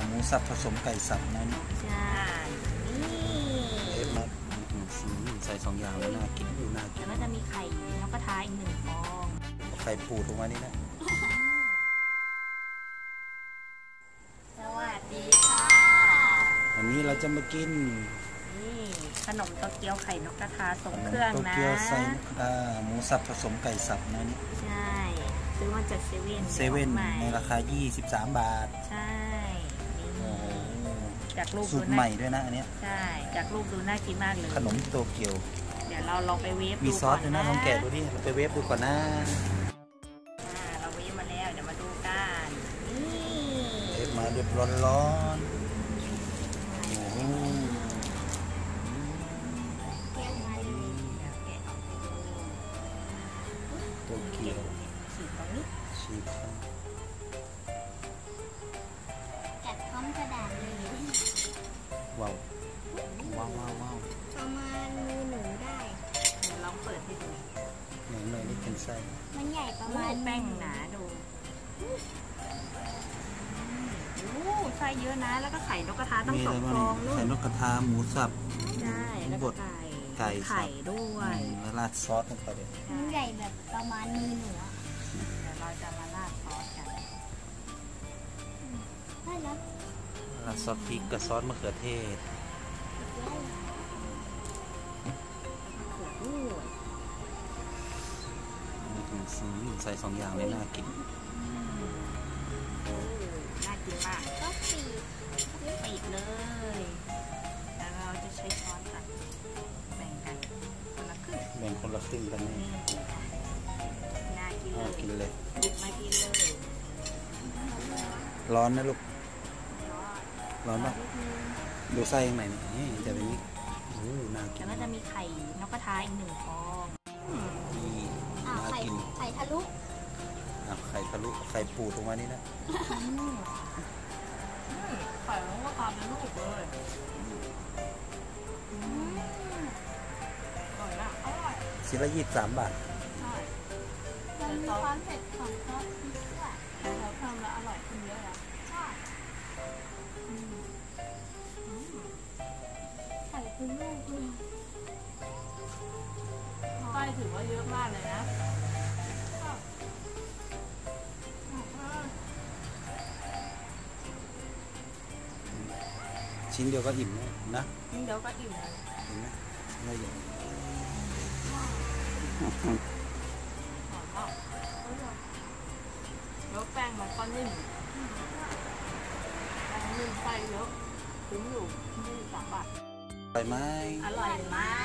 หมูสับผสมไก่สับนะนี่ใช่นี่เอฟมาใส่2 อย่างแล้วน่ากินดูน่ากินแล้วก็จะมีไข่นกกระทาอีก1 ฟอง ไข่ปูตรงมานี่นะสวัสดีค่ะวันนี้เราจะมากินนี่ขนมโตเกียวไข่นกกระทาทรงเครื่องนะโตเกียวใส่หมูสับผสมไก่สับนะนี่ใช่ซื้อมาจากเซเว่นในราคา23 บาทใช่นี่จากรูปสูตรใหม่ด้วยนะอันนี้ใช่จากรูปดูน่ากินมากเลยขนมโตเกียวเดี๋ยวเราลองไปเวฟมีซอสด้วยนะลองแกะดูดิเราไปเวฟดูก่อนนะเราเวฟมาแล้วเดี๋ยวมาดูกันนี่เวฟมาเรียบร้อนโอ้โหโตเกียวฉีกตรงนี้ฉีกกัดพร้อมกระดาษเลยว้าวประมาณมือหนูได้เดี๋ยวลองเปิดให้ดูหน่อยนี่เป็นไส้มันใหญ่ประมาณแป้งหนาดูไส้เยอะนะแล้วก็ไข่นกกระทาต้อง2 ฟองลูกไข่นกกระทาหมูสับใช่แล้วก็ไข่ด้วยแล้วราดซอสลงไปเลยมันใหญ่แบบประมาณมือหนูเดี๋ยวเราจะมาราดซอสกันราดซอสพริกกับซอสมะเขือเทศใส่2 อย่างเลยน่ากินน่ากินมากก็ปีกเลยแล้วเราจะใช้ช้อนตักแบ่งกันคนละครึ่งกันนี่น่ากินเลยหยิบมากินเลยร้อนนะลูกร้อนปะดูไส้ข้างในนี่จะเป็นนี้น่ากินแล้วก็จะมีไข่นกกระทาอีก1 ฟองน่ากินไข่ทะลุไข่ปูตรงมานี่นะไข่นกกระทาเป็นลูกเลยอร่อยนะอร่อยชิ้นละ23 บาทใช่มันมีความเผ็ดของซอสพริกด้วยเราทำแล้วอร่อยขึ้นเยอะแล้วใช่ไข่เป็นลูกเลยไส้ถือว่าเยอะมากเลยนะชิ้นเดียวก็อิ่มนะชิ้นเดียวก็อิ่มเลยเห็นไหมไม่ใหญ่แล้วแป้งมันก็นิ่มไส้เยอะคุ้มอยู่23 บาทอร่อยไหมอร่อยมาก